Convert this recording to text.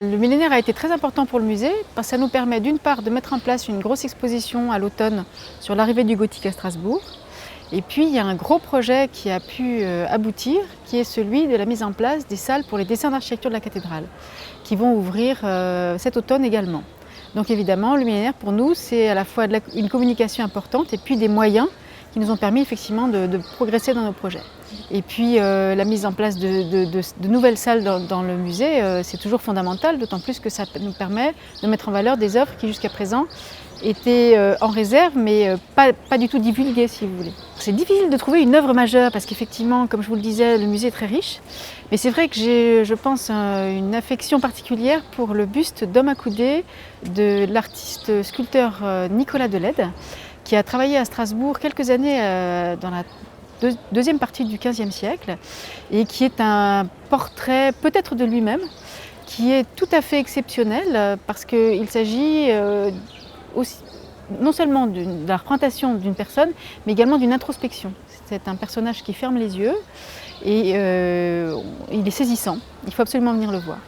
Le millénaire a été très important pour le musée parce que ça nous permet d'une part de mettre en place une grosse exposition à l'automne sur l'arrivée du gothique à Strasbourg. Et puis il y a un gros projet qui a pu aboutir, qui est celui de la mise en place des salles pour les dessins d'architecture de la cathédrale, qui vont ouvrir cet automne également. Donc évidemment, le millénaire pour nous, c'est à la fois une communication importante et puis des moyens qui nous ont permis effectivement de progresser dans nos projets. Et puis la mise en place de nouvelles salles dans le musée, c'est toujours fondamental, d'autant plus que ça nous permet de mettre en valeur des œuvres qui jusqu'à présent étaient en réserve, mais pas du tout divulguées, si vous voulez. C'est difficile de trouver une œuvre majeure, parce qu'effectivement, comme je vous le disais, le musée est très riche. Mais c'est vrai que j'ai, je pense, une affection particulière pour le buste d'homme accoudé de l'artiste sculpteur Nicolas Delède, qui a travaillé à Strasbourg quelques années dans la deuxième partie du XVe siècle, et qui est un portrait peut-être de lui-même, qui est tout à fait exceptionnel, parce qu'il s'agit non seulement de la représentation d'une personne, mais également d'une introspection. C'est un personnage qui ferme les yeux et il est saisissant. Il faut absolument venir le voir.